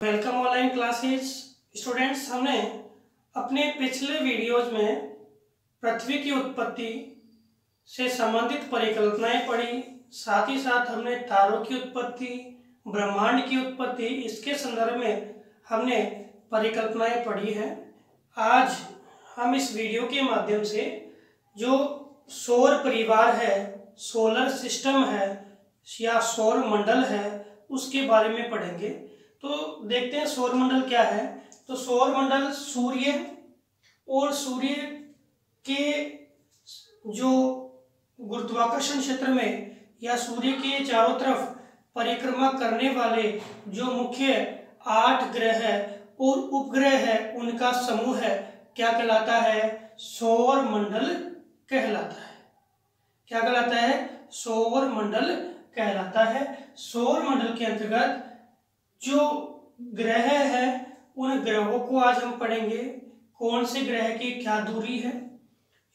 Welcome online classes students. हमने अपने पिछले वीडियोज में पृथ्वी की उत्पत्ति से संबंधित परिकल्पनाएं पढ़ी, साथ ही साथ हमने तारों की उत्पत्ति, ब्रह्मांड की उत्पत्ति, इसके संदर्भ में हमने परिकल्पनाएं पढ़ी हैं। आज हम इस वीडियो के माध्यम से जो सौर परिवार है, सोलर सिस्टम है या सौर मंडल है, उसके बारे में पढ़ेंगे। तो देखते हैं सौर मंडल क्या है। तो सौर मंडल सूर्य और सूर्य के जो गुरुत्वाकर्षण क्षेत्र में या सूर्य के चारों तरफ परिक्रमा करने वाले जो मुख्य 8 ग्रह और उपग्रह है, उनका समूह है, क्या कहलाता है? सौर मंडल कहलाता है। क्या कहलाता है? सौर मंडल कहलाता है। सौर मंडल के अंतर्गत जो ग्रह है, उन ग्रहों को आज हम पढ़ेंगे, कौन से ग्रह की क्या दूरी है।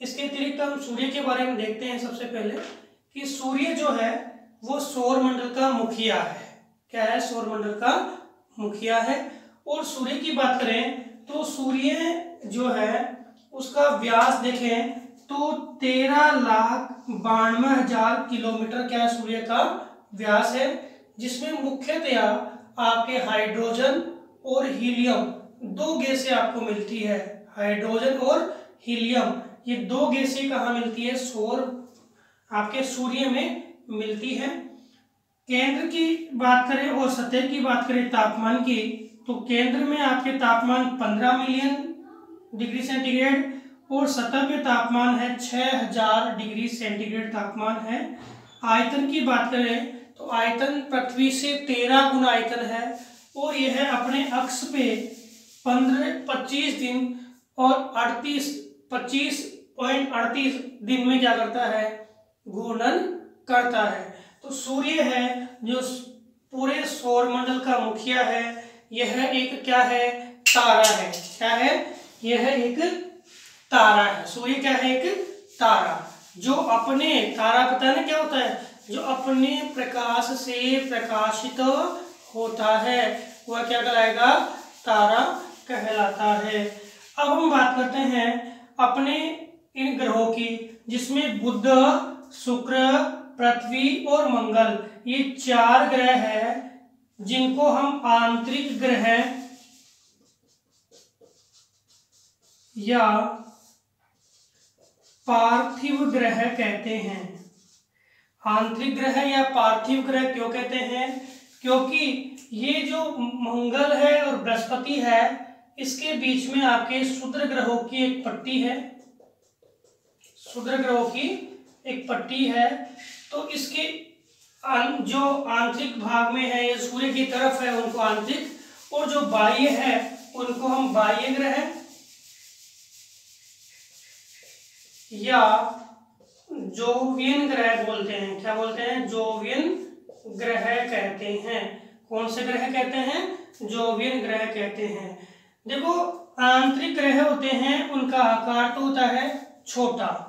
इसके अतिरिक्त हम सूर्य के बारे में देखते हैं। सबसे पहले कि सूर्य जो है वो सौर मंडल का मुखिया है। क्या है? सौर मंडल का मुखिया है। और सूर्य की बात करें तो सूर्य जो है उसका व्यास देखें तो 13,92,000 किलोमीटर क्या है? सूर्य का व्यास है, जिसमें मुख्यतया आपके हाइड्रोजन और हीलियम दो गैसें आपको मिलती है। हाइड्रोजन और हीलियम ये दो गैसें कहाँ मिलती है? आपके सूर्य में मिलती है। केंद्र की बात करें और सतह की बात करें तापमान की, तो केंद्र में आपके तापमान 15 मिलियन डिग्री सेंटीग्रेड और सतह पे तापमान है 6000 डिग्री सेंटीग्रेड तापमान है। आयतन की बात करें तो आयतन पृथ्वी से 13 गुना आयतन है और यह अपने अक्ष पे 25 दिन और 25.38 दिन में क्या करता है? घूर्णन करता है। तो सूर्य है जो पूरे सौर मंडल का मुखिया है। यह एक क्या है? तारा है। क्या है? यह एक तारा है। सूर्य क्या है? एक तारा जो अपने, तारा पता है ना क्या होता है? जो अपने प्रकाश से प्रकाशित होता है, वह क्या कहलाएगा? तारा कहलाता है। अब हम बात करते हैं अपने इन ग्रहों की, जिसमें बुध, शुक्र, पृथ्वी और मंगल ये 4 ग्रह हैं, जिनको हम आंतरिक ग्रह या पार्थिव ग्रह कहते हैं। आंतरिक ग्रह या पार्थिव ग्रह क्यों कहते हैं? क्योंकि ये जो मंगल है और बृहस्पति है, इसके बीच में आपके क्षुद्र ग्रहों की एक पट्टी है। क्षुद्र ग्रहों की एक पट्टी है। तो इसके जो आंतरिक भाग में है, ये सूर्य की तरफ है, उनको आंतरिक, और जो बाह्य है उनको हम बाह्य ग्रह या जोवियन ग्रह बोलते हैं। क्या बोलते हैं? जोवियन ग्रह कहते हैं। कौन से ग्रह कहते हैं? जोवियन ग्रह कहते हैं। देखो, आंतरिक ग्रह होते हैं, उनका आकार तो होता है छोटा।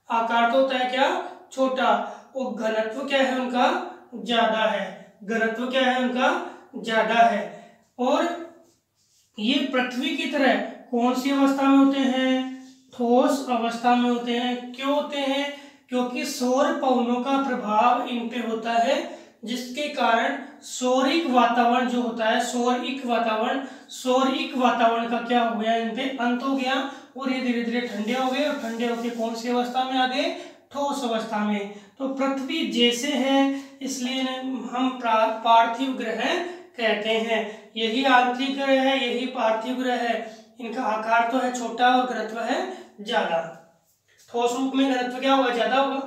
आकार तो होता है क्या? छोटा। और घनत्व क्या है उनका? ज्यादा है। घनत्व क्या है उनका? ज्यादा है। और ये पृथ्वी की तरह कौन सी अवस्था में होते हैं? ठोस अवस्था में होते हैं। क्यों होते हैं? क्योंकि सौर पवनों का प्रभाव इन पे होता है, जिसके कारण सौरिक वातावरण जो होता है, सौरिक वातावरण का क्या हो गया? इन पे अंत हो गया और ये धीरे धीरे ठंडे हो गए, और ठंडे होकर कौन सी अवस्था में आ गए? ठोस अवस्था में। तो पृथ्वी जैसे है, इसलिए हम पार्थिव ग्रह कहते हैं। यही आंतरिक ग्रह है, यही पार्थिव ग्रह है। इनका आकार तो है छोटा और घनत्व है ज्यादा। ठोस रूप में घनत्व क्या होगा? ज्यादा होगा।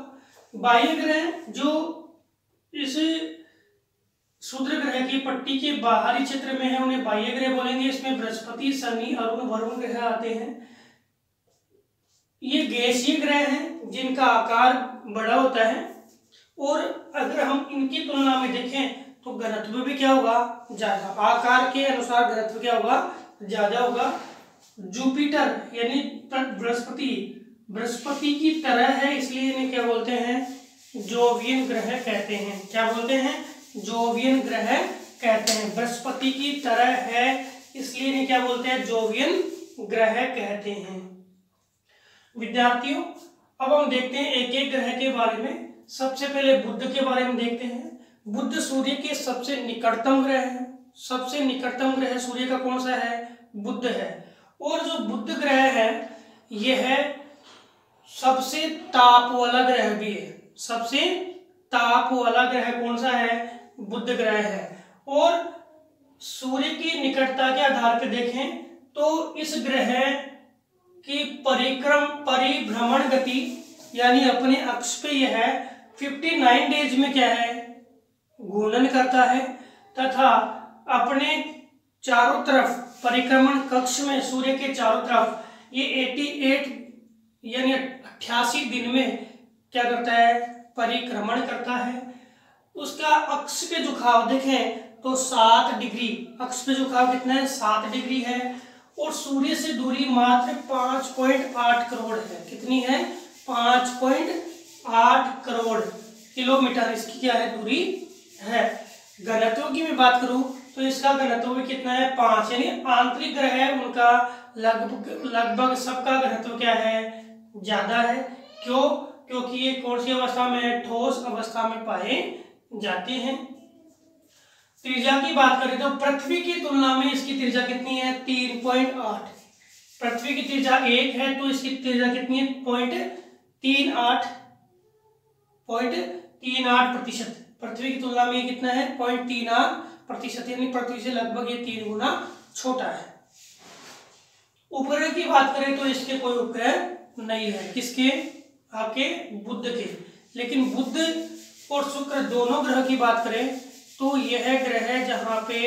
बाह्य ग्रह जो इस क्षुद्र ग्रह की पट्टी के बाहरी क्षेत्र में है, उन्हें बाह्य ग्रह बोलेंगे। इसमें बृहस्पति, शनि, अरुण, वरुण ग्रह आते हैं। ये गैसीय ग्रह हैं, जिनका आकार बड़ा होता है, और अगर हम इनकी तुलना में देखें तो घनत्व भी क्या होगा? ज्यादा। आकार के अनुसार घनत्व क्या होगा? ज्यादा होगा। जुपिटर यानी बृहस्पति की तरह है, इसलिए इन्हें क्या बोलते हैं? जोवियन ग्रह कहते हैं। क्या बोलते हैं? जोवियन ग्रह कहते हैं। बृहस्पति की तरह है इसलिए इन्हें क्या बोलते हैं, जोवियन ग्रह कहते हैं। विद्यार्थियों अब हम देखते हैं एक एक ग्रह के बारे में। सबसे पहले बुध के बारे में देखते हैं। बुध सूर्य के सबसे निकटतम ग्रह है। सबसे निकटतम ग्रह सूर्य का कौन सा है, बुध है। और जो बुध ग्रह है यह है सबसे ताप वाला ग्रह भी है। सबसे ताप वाला ग्रह कौन सा है, बुध ग्रह है। और सूर्य की निकटता के आधार पर देखें तो इस ग्रह की परिभ्रमण गति यानी अपने अक्ष पे यह 59 डेज में क्या है, घूर्णन करता है तथा अपने चारों तरफ परिक्रमण कक्ष में सूर्य के चारों तरफ ये 88 यानी 88 दिन में क्या करता है, परिक्रमण करता है। उसका अक्ष पे झुकाव देखें तो 7 डिग्री, अक्ष पे झुकाव कितना है, 7 डिग्री है। और सूर्य से दूरी मात्र 5.8 करोड़ है। कितनी है, 5.8 करोड़ किलोमीटर इसकी क्या है, दूरी है। घनत्व की मैं बात करूं तो इसका घनत्व भी कितना है, 5, यानी आंतरिक ग्रह है उनका लगभग सबका घनत्व क्या है, ज्यादा है। क्यों, क्योंकि ये कौन सी अवस्था में, ठोस अवस्था में पाए जाते हैं। त्रिज्या की बात करें तो पृथ्वी की तुलना में इसकी त्रिज्या कितनी है, 3.8। पृथ्वी की त्रिज्या 1 है तो इसकी त्रिज्या कितनी है, 0.38%। पृथ्वी की तुलना में कितना है, 0.38%, यानी पृथ्वी से लगभग ये 3 गुना छोटा है। उपग्रह की बात करें तो इसके कोई उपग्रह नहीं है। किसके, आपके बुध के। लेकिन बुध और शुक्र दोनों ग्रह की बात करें तो यह ग्रह है जहाँ पे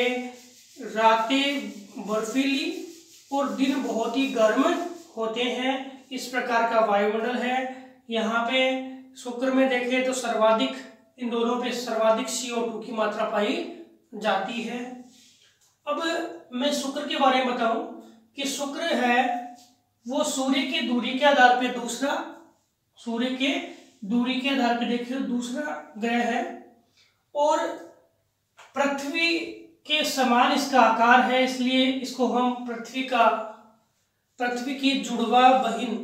रातें बर्फीली और दिन बहुत ही गर्म होते हैं। इस प्रकार का वायुमंडल है। यहाँ पे शुक्र में देखें तो सर्वाधिक, इन दोनों पे सर्वाधिक CO2 की मात्रा पाई जाती है। अब मैं शुक्र के बारे में बताऊं कि शुक्र है वो सूर्य की दूरी के आधार पे दूसरा, सूर्य के दूरी के आधार पे देखिए दूसरा ग्रह है। और पृथ्वी के समान इसका आकार है, इसलिए इसको हम पृथ्वी की जुड़वा बहिन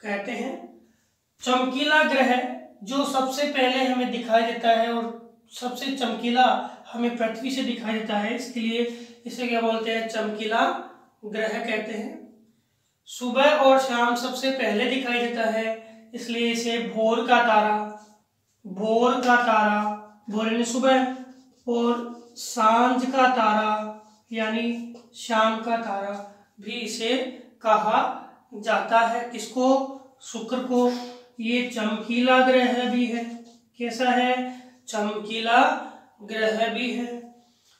कहते हैं। चमकीला ग्रह जो सबसे पहले हमें दिखाई देता है और सबसे चमकीला हमें पृथ्वी से दिखाई देता है, इसके लिए इसे क्या बोलते हैं, चमकीला ग्रह कहते हैं। सुबह और शाम सबसे पहले दिखाई देता है, इसलिए इसे भोर का तारा, भोर यानी सुबह, और सांझ का तारा यानी शाम का तारा भी इसे कहा जाता है। किसको, शुक्र को। ये चमकीला ग्रह भी है। कैसा है, चमकीला ग्रह भी है।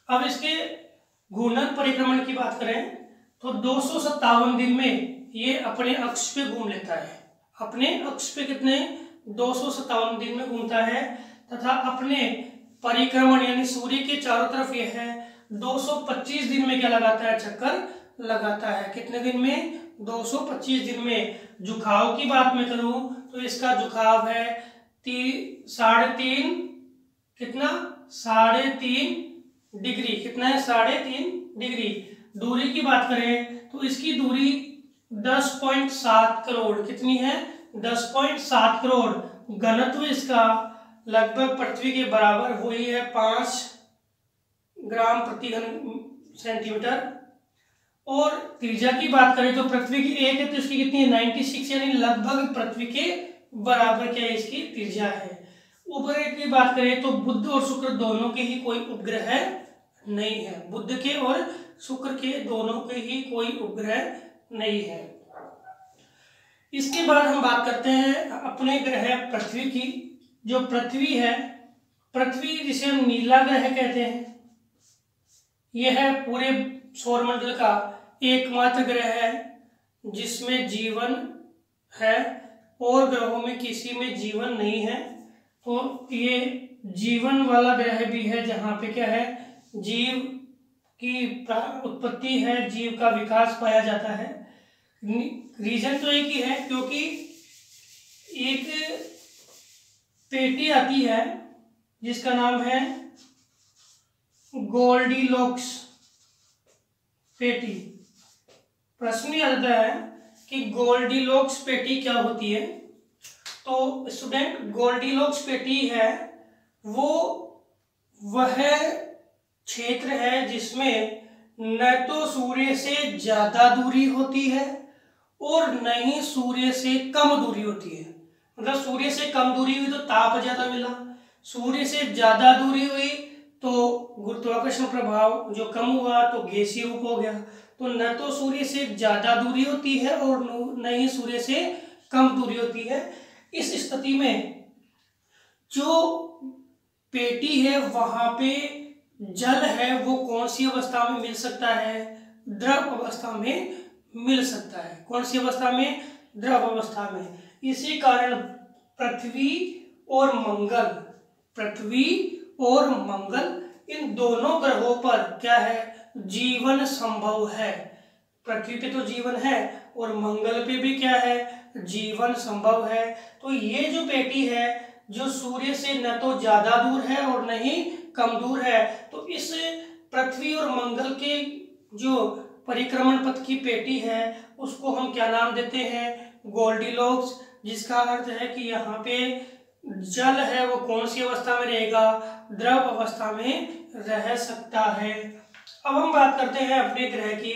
अब इसके घूर्णन परिक्रमण की बात करें तो 257 दिन में ये अपने अक्ष पे घूम लेता है। अपने अक्ष पे कितने, 257 दिन में घूमता है तथा अपने परिक्रमण यानी सूर्य के चारों तरफ यह है 225 दिन में क्या लगाता है, चक्कर लगाता है। कितने दिन में, 225 दिन में। झुकाव की बात मैं करूं तो इसका झुकाव है 3.5 कितना, 3.5 डिग्री। कितना है, 3.5 डिग्री। दूरी की बात करें तो इसकी दूरी 10.7 करोड़, कितनी है, 10.7 करोड़। घनत्व इसका लगभग पृथ्वी के बराबर हुई है, 5 ग्राम प्रति घन सेंटीमीटर। और त्रिज्या की बात करें तो पृथ्वी की 1 है तो इसकी कितनी है, 96, यानी लगभग पृथ्वी के बराबर क्या है, इसकी त्रिज्या है। उपग्रह की बात करें तो बुध और शुक्र दोनों के ही कोई उपग्रह नहीं है। बुध के और शुक्र के दोनों के ही कोई उपग्रह नहीं है। इसके बाद हम बात करते हैं अपने ग्रह पृथ्वी की। जो पृथ्वी है, पृथ्वी जिसे हम नीला ग्रह कहते हैं, यह पूरे सौरमंडल का एकमात्र ग्रह है जिसमें जीवन है और ग्रहों में किसी में जीवन नहीं है। तो ये जीवन वाला ग्रह भी है जहाँ पे क्या है, जीव की उत्पत्ति है, जीव का विकास पाया जाता है। रीजन तो एक ही है, क्योंकि एक पेटी आती है जिसका नाम है गोल्डीलॉक्स पेटी। प्रश्न ये आता है कि गोल्डीलॉक्स पेटी क्या होती है। तो स्टूडेंट, गोल्डीलॉक्स पेटी है वो वह क्षेत्र है जिसमें न तो सूर्य से ज्यादा दूरी होती है और न ही सूर्य से कम दूरी होती है। मतलब सूर्य से कम दूरी हुई तो ताप ज्यादा मिला, सूर्य से ज्यादा दूरी हुई तो गुरुत्वाकर्षण प्रभाव जो कम हुआ तो गैसीय रूप हो गया। तो न तो सूर्य से ज्यादा दूरी होती है और न ही सूर्य से कम दूरी होती है। इस स्थिति में जो पेटी है वहां पे जल है वो कौन सी अवस्था में मिल सकता है? द्रव अवस्था में मिल सकता है। कौन सी अवस्था में? द्रव अवस्था में। इसी कारण पृथ्वी और मंगल इन दोनों ग्रहों पर क्या है? जीवन संभव है। पृथ्वी पे तो जीवन है और मंगल पे भी क्या है? जीवन संभव है। तो ये जो पेटी है जो सूर्य से न तो ज्यादा दूर है और न ही कम दूर है, तो इस पृथ्वी और मंगल के जो परिक्रमण पथ की पेटी है उसको हम क्या नाम देते हैं? गोल्डीलॉक्स। जिसका अर्थ है कि यहाँ पे जल है वो कौन सी अवस्था में रहेगा? द्रव अवस्था में रह सकता है। अब हम बात करते हैं अपने ग्रह की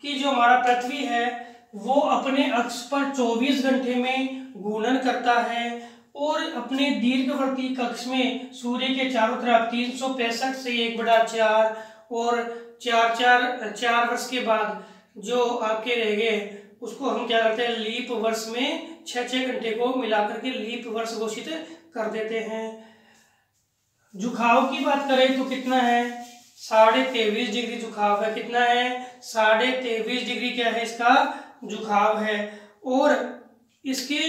कि जो हमारा पृथ्वी है वो अपने अक्ष पर 24 घंटे में घूर्णन करता है और अपने दीर्घवर्ती कक्ष में सूर्य के चारों तरफ 365 से 1/4 और 4 वर्ष के बाद जो आपके रह गए उसको हम क्या करते हैं? लीप वर्ष में 6 घंटे को मिलाकर के लीप वर्ष घोषित कर देते हैं। झुकाव की बात करें तो कितना है? 23.5 डिग्री झुकाव है। कितना है? 23.5 डिग्री क्या है इसका? झुकाव है। और इसके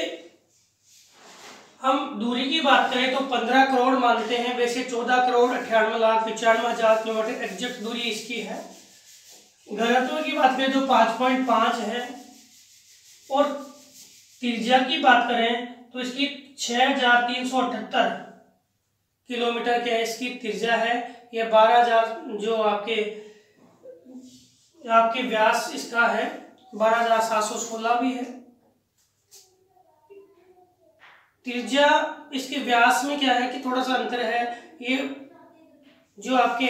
हम दूरी की बात करें तो 15 करोड़ मानते हैं, वैसे 14,98,95,हजार किलोमीटर एग्जैक्ट दूरी इसकी है। घनत्व की बात करें तो 5.5 है और त्रिज्या की बात करें तो इसकी 6,378 किलोमीटर क्या है इसकी त्रिज्या है। यह 12,000 जो आपके व्यास इसका है 12,716 भी है। त्रिज्या इसके व्यास में क्या है कि थोड़ा सा अंतर है। ये जो आपके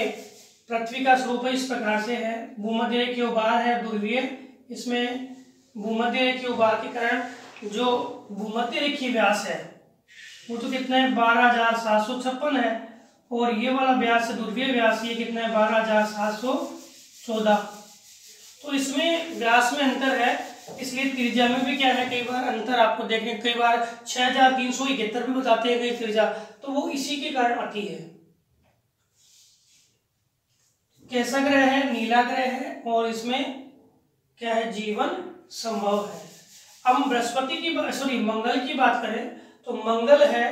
पृथ्वी का स्वरूप है इस प्रकार से है। भूमध्य रेखीय उभार है ध्रुवीय, इसमें भूमध्य रेखीय उभार के कारण जो भूमध्य रेखीय व्यास है वो तो कितना है? 12,756 है और ये वाला व्यास ध्रुवीय व्यास ये कितना है? 12,714। तो इसमें व्यास में अंतर है, इसलिए त्रिज्या में भी क्या है कई बार अंतर आपको देखने, कई बार 6,371 भी बताते हैं कई त्रिज्या, तो वो इसी के कारण आती है। कैसा ग्रह है? नीला ग्रह है और इसमें क्या है? जीवन संभव है। अब मंगल की बात करें तो मंगल है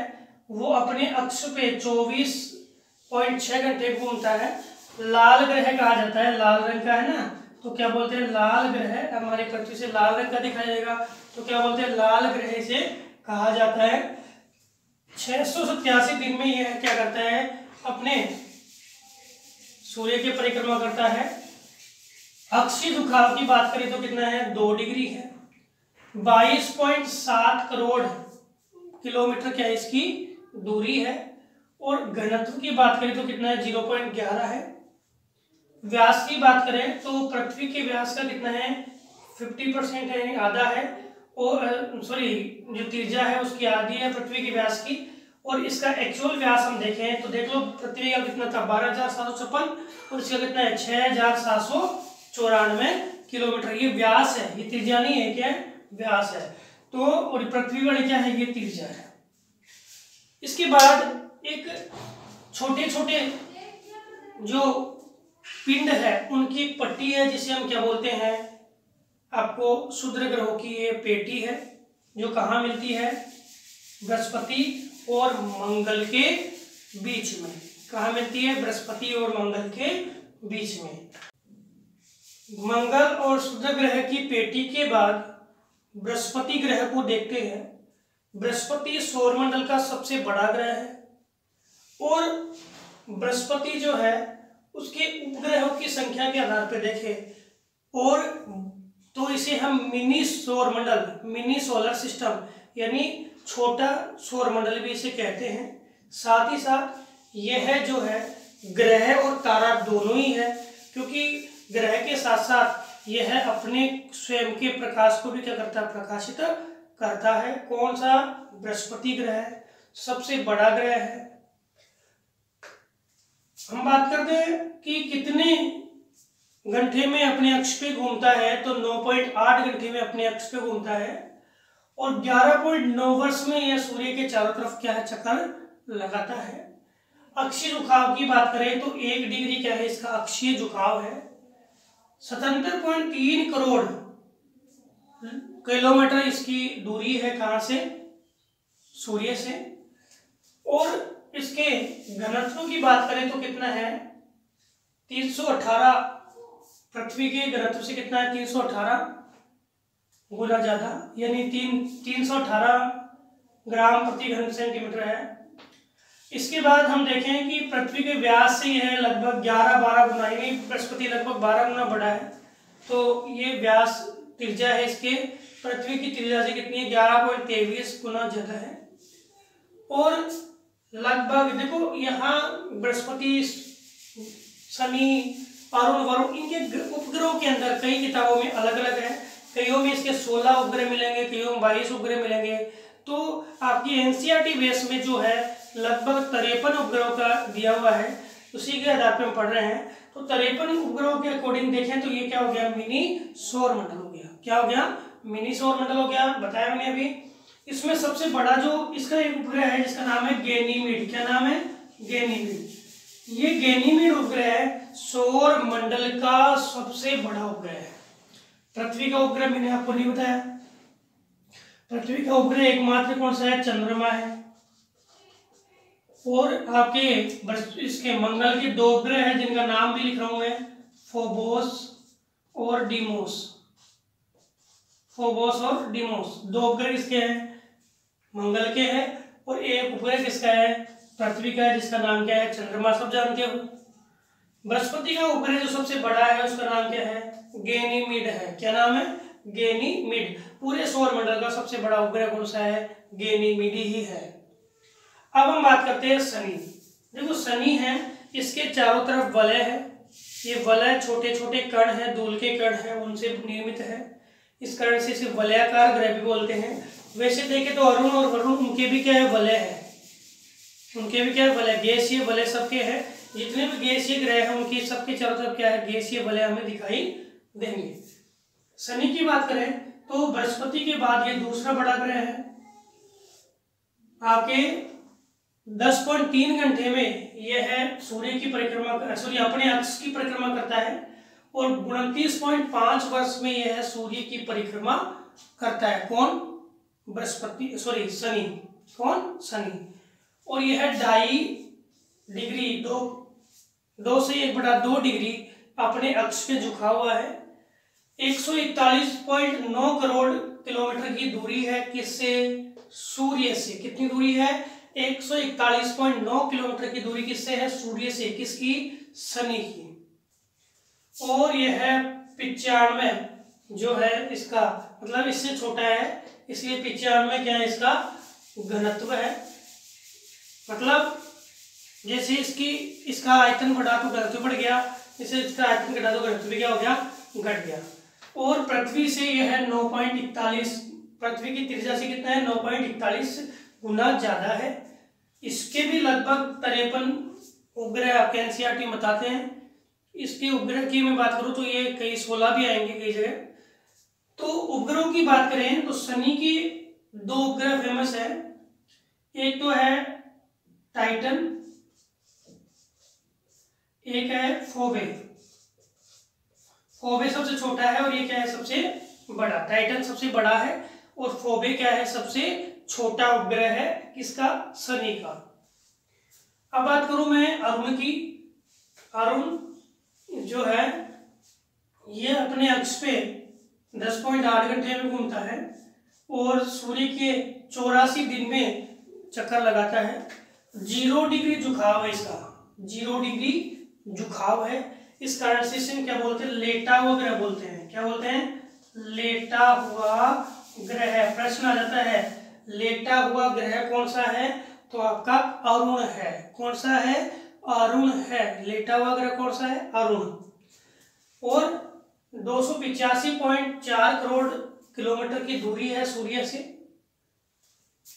वो अपने अक्ष पे 24.6 घंटे घूमता है। लाल ग्रह कहा जाता है, लाल रंग का है ना, तो क्या बोलते हैं? लाल ग्रह। हमारे पृथ्वी से लाल रंग का दिखाई देगा तो क्या बोलते हैं? लाल ग्रह से कहा जाता है। 687 दिन में यह क्या करता है? अपने सूर्य की परिक्रमा करता है। अक्षीय झुकाव की बात करें तो कितना है? 2 डिग्री है। 22.7 करोड़ किलोमीटर क्या है इसकी दूरी है। और घनत्व की बात करें तो कितना है? 0.11 है। व्यास की बात करें तो पृथ्वी के व्यास का कितना है? 50% है, आधा है। और जो त्रिज्या है उसकी आधी है पृथ्वी के व्यास की। और इसका एक्चुअल व्यास हम देखें तो देख लो पृथ्वी का कितना था? 12,756 और इसका कितना है? 6,794 किलोमीटर। ये व्यास है, ये त्रिज्या नहीं है, क्या है? व्यास है। तो और पृथ्वी वाली क्या है? ये त्रिज्या है। इसके बाद एक छोटे छोटे जो पिंड है उनकी पट्टी है जिसे हम क्या बोलते हैं? आपको क्षुद्र ग्रहों की ये पेटी है जो कहाँ मिलती है? बृहस्पति और मंगल के बीच में। कहाँ मिलती है? बृहस्पति और मंगल के बीच में। मंगल और क्षुद्र ग्रह की पेटी के बाद बृहस्पति ग्रह को देखते हैं। बृहस्पति सौरमंडल का सबसे बड़ा ग्रह है और बृहस्पति जो है उसके उपग्रहों की संख्या के आधार पर देखें और तो इसे हम मिनी सौर मंडल, मिनी सोलर सिस्टम यानी छोटा सौर मंडल भी इसे कहते हैं। साथ ही साथ यह जो है ग्रह और तारा दोनों ही है, क्योंकि ग्रह के साथ साथ यह अपने स्वयं के प्रकाश को भी क्या करता है, प्रकाशित करता है। कौन सा? बृहस्पति ग्रह सबसे बड़ा ग्रह है। हम बात करते हैं कि कितने घंटे में अपने अक्ष पे घूमता है, तो 9.8 घंटे में अपने अक्ष पे घूमता है और 11.9 वर्ष में यह सूर्य के चारों तरफ क्या है, चक्कर लगाता है। अक्षीय झुकाव की बात करें तो 1 डिग्री क्या है, इसका अक्षीय झुकाव है। 77.3 करोड़ किलोमीटर इसकी दूरी है, कहां से? सूर्य से। और इसके घनत्व की बात करें तो कितना है, 318, पृथ्वी के घनत्व से कितना है, 318 गुना ज्यादा, यानी 318 ग्राम प्रति घन सेंटीमीटर है। इसके बाद हम देखें कि पृथ्वी के व्यास से यह लगभग 11-12 गुना, यानी बृहस्पति लगभग 12 गुना बड़ा है। तो ये व्यास त्रिज्या है इसके पृथ्वी की त्रिज्या से कितनी है, 11.23 गुना ज्यादा है। और लगभग देखो यहाँ बृहस्पति, शनि, अरुण, वरुण, इनके उपग्रहों के अंदर कई किताबों में अलग अलग है। कईयों में इसके 16 उपग्रह मिलेंगे, कईयों में 22 उपग्रह मिलेंगे। तो आपकी एनसीईआरटी बेस में जो है लगभग 53 उपग्रहों का दिया हुआ है, उसी के आधार पर हम पढ़ रहे हैं। तो 53 उपग्रहों के अकॉर्डिंग देखें तो ये क्या हो गया, मिनी सौर मंडल हो गया। क्या हो गया, मिनी सौर मंडल हो गया, बताया मैंने अभी। इसमें सबसे बड़ा जो इसका एक उपग्रह है जिसका नाम है गैनीमीड। क्या नाम है, गैनीमीड। ये गैनीमीड उपग्रह सौर मंडल का सबसे बड़ा उपग्रह है। पृथ्वी का उपग्रह मैंने आपको नहीं बताया। पृथ्वी का उपग्रह एकमात्र कौन सा है, चंद्रमा है। और आपके इसके मंगल के 2 उपग्रह हैं जिनका नाम भी लिख रहा हूं मैं, फोबोस और डीमोस। फोबोस और डीमोस 2 उपग्रह किसके हैं, मंगल के हैं। और एक उपग्रह किसका है, पृथ्वी का है, जिसका नाम क्या है, चंद्रमा। सब जानते हो। बृहस्पति का उपग्रह जो सबसे बड़ा है उसका नाम क्या है, गैनीमीड है। क्या नाम है, गैनीमीड। पूरे सौर मंडल का सबसे बड़ा उपग्रह कौन सा है, गैनीमीड ही है। अब हम बात करते हैं शनि। देखो शनि है, इसके चारों तरफ वलय है। ये वलय छोटे छोटे कण है, धूल के कण है, उनसे निर्मित है। इस कारण से इसे वलयाकार ग्रह भी बोलते हैं। वैसे देखें तो अरुण और वरुण, उनके भी क्या है, वलय है। उनके भी क्या है, वलय, गैसीय वलय सबके है। जितने भी गैसीय ग्रह हैं उनकी सबके चारों तरफ क्या है, गैसीय वलय हमें दिखाई देंगे। शनि की बात करें तो बृहस्पति के बाद ये दूसरा बड़ा ग्रह है। आपके 10.3 घंटे में यह सूर्य की परिक्रमा, सूर्य अपने अक्ष की परिक्रमा करता है और 29.5 वर्ष में यह सूर्य की परिक्रमा करता है। कौन, बृहस्पति, सॉरी शनि। कौन, शनि। और यह 2.5 डिग्री, 2 से 1/2 डिग्री अपने अक्ष पे झुका हुआ है। 141.9 करोड़ किलोमीटर की दूरी है किससे, सूर्य से। कितनी दूरी है, 141.9 किलोमीटर की दूरी किससे है, सूर्य से। किसकी, शनि की। और यह 95 जो है इसका, मतलब इससे छोटा है, इसलिए 95 क्या है, इसका घनत्व है। मतलब जैसे इसका आयतन बढ़ा तो घनत्व बढ़ गया, जैसे इसका आयतन घटा तो घनत्व भी क्या हो गया, घट गया। और पृथ्वी से यह 9.41, पृथ्वी की त्रिज्या से कितना है, 9.41 गुना ज्यादा है। इसके भी लगभग 53 उपग्रह आपके एनसीईआरटी बताते हैं। इसके उपग्रह की मैं बात करूं तो ये कई 16 भी आएंगे कई जगह। तो उपग्रहों की बात करें तो शनि की 2 उपग्रह फेमस है। एक तो है टाइटन, एक है फोबे। फोबे सबसे छोटा है और ये क्या है, सबसे बड़ा। टाइटन सबसे बड़ा है और फोबे क्या है, सबसे छोटा उपग्रह है। किसका, शनि का। अब बात करूं मैं अरुण की। अरुण जो है ये अपने अक्ष पे 10.8 घंटे में घूमता है और सूर्य के 84 दिन में चक्कर लगाता है। 0 डिग्री झुकाव है इसका, 0 डिग्री झुकाव है, इस कारण से इसे क्या बोलते हैं, लेटा हुआ ग्रह बोलते हैं। क्या बोलते हैं, लेटा हुआ ग्रह। प्रश्न आ जाता है लेटा हुआ ग्रह कौन सा है, तो आपका अरुण है। कौन सा है, अरुण है। लेटा हुआ ग्रह कौन सा है, अरुण। और 285.4 करोड़ किलोमीटर की दूरी है सूर्य से।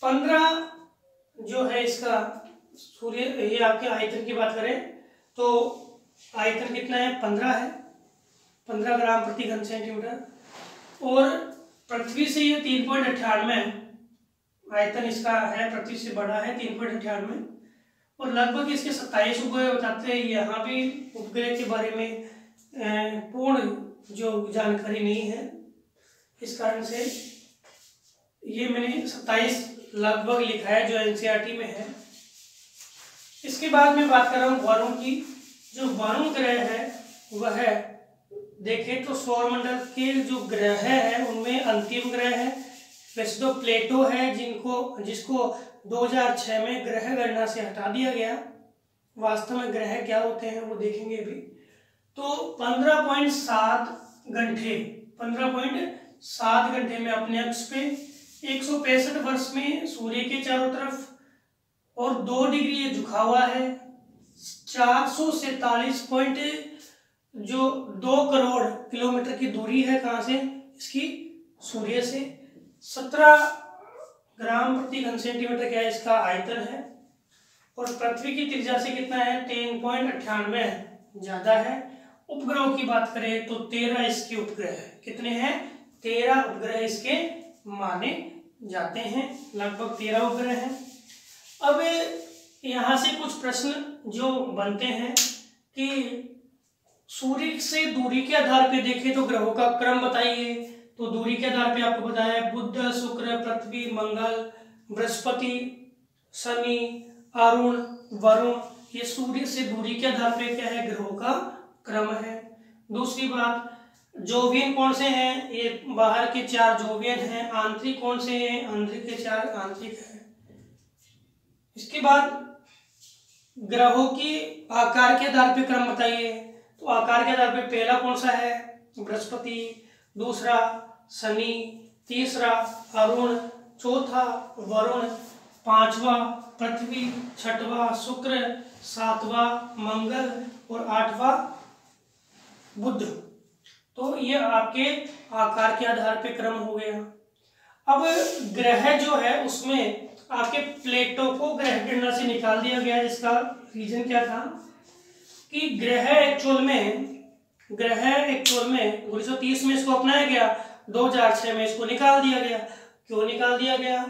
15 जो है इसका सूर्य, ये आपके आयतन की बात करें तो आयतन कितना है, 15 है, 15 ग्राम प्रति घन सेंटीमीटर। और पृथ्वी से ये 3.98 आयतन इसका है, पृथ्वी से बड़ा है 3.98। और लगभग इसके 27 उपग्रह बताते हैं। यहाँ भी उपग्रह के बारे में पूर्ण जो जानकारी नहीं है, इस कारण से ये मैंने 27 लगभग लिखा है जो एनसीईआरटी में है। इसके बाद मैं बात कर रहा हूँ वरुण की। जो वरुण ग्रह है वह देखें तो सौरमंडल के जो ग्रह है उनमें अंतिम ग्रह है। वैसे तो प्लेटो है जिसको 2006 में ग्रह गणना से हटा दिया गया। वास्तव में ग्रह क्या होते हैं वो देखेंगे अभी। तो 15.7 घंटे में अपने अक्ष पे 165 वर्ष में सूर्य के चारों तरफ, और 2 डिग्री ये झुका हुआ है। 447.2 करोड़ किलोमीटर की दूरी है कहाँ से, इसकी सूर्य से। 17 ग्राम प्रति घन सेंटीमीटर क्या है इसका आयतन है। और पृथ्वी की त्रिज्या से कितना है, 10.98 है, ज्यादा है। उपग्रहों की बात करें तो 13 इसके उपग्रह है। कितने हैं, 13 उपग्रह इसके माने जाते हैं। लगभग 13 उपग्रह हैं। अब यहाँ से कुछ प्रश्न जो बनते हैं कि सूर्य से दूरी के आधार पे देखें तो ग्रहों का क्रम बताइए। तो दूरी के आधार पे आपको बताया है बुध, शुक्र, पृथ्वी, मंगल, बृहस्पति, शनि, अरुण, वरुण, ये सूर्य से दूरी के आधार पे क्या है, ग्रहों का क्रम है। दूसरी बात, जोवियन कौन से हैं, ये बाहर के 4 जोवियन हैं। आंतरिक कौन से हैं, आंतरिक के 4 आंतरिक हैं। इसके बाद ग्रहों की आकार के आधार पे क्रम बताइए। तो आकार के आधार पे पहला कौन सा है, बृहस्पति, दूसरा शनि, तीसरा अरुण, चौथा वरुण, पांचवा पृथ्वी, छठवां शुक्र, सातवां मंगल और 8वां बुध। तो ये आपके आकार के आधार पे क्रम हो गया। अब ग्रह जो है उसमें आपके प्लेटो को ग्रह गणना से निकाल दिया गया। इसका रीजन क्या था कि ग्रह एक्चुअल में 1930 में इसको अपनाया गया, 2006 में इसको निकाल दिया गया। क्यों निकाल दिया गया,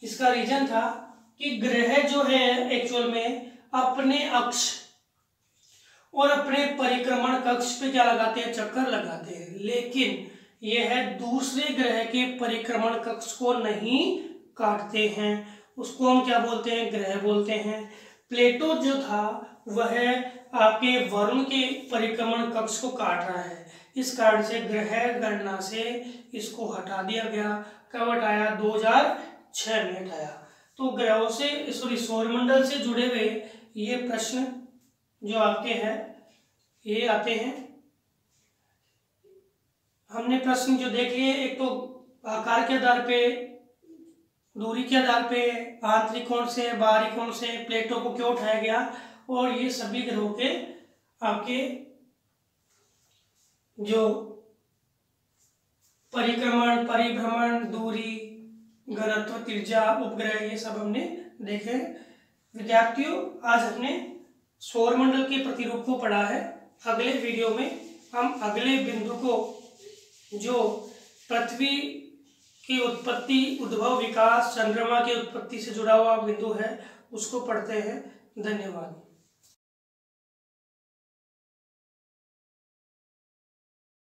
इसका रीजन था कि ग्रह जो है एक्चुअल में अपने अक्ष और अपने परिक्रमण कक्ष पे क्या लगाते हैं, चक्कर लगाते हैं। लेकिन यह दूसरे ग्रह के परिक्रमण कक्ष को नहीं काटते हैं। उसको हम क्या बोलते हैं, ग्रह बोलते हैं। प्लेटो जो था वह आपके वरुण के परिक्रमण कक्ष को काट रहा है। इस कारण से ग्रह गणना से इसको हटा दिया गया। कब हटाया, 2006 में हटाया। तो ग्रहों से सौरमंडल से जुड़े हुए ये प्रश्न जो आपके हैं ये आते हैं। हमने प्रश्न जो देख लिए, एक तो आकार के आधार पे, दूरी के आधार पे, आंतरिक कोण से, बाहरी कोण से प्लेटों को क्यों उठाया गया, और ये सभी ग्रहों के आपके जो परिक्रमण, परिभ्रमण, दूरी, घनत्व, त्रिज्या, उपग्रह, ये सब हमने देखे। विद्यार्थियों, आज हमने सौरमंडल के प्रतिरूप को पढ़ा है। अगले वीडियो में हम अगले बिंदु को, जो पृथ्वी की उत्पत्ति, उद्भव, विकास, चंद्रमा की उत्पत्ति से जुड़ा हुआ बिंदु है, उसको पढ़ते हैं। धन्यवाद।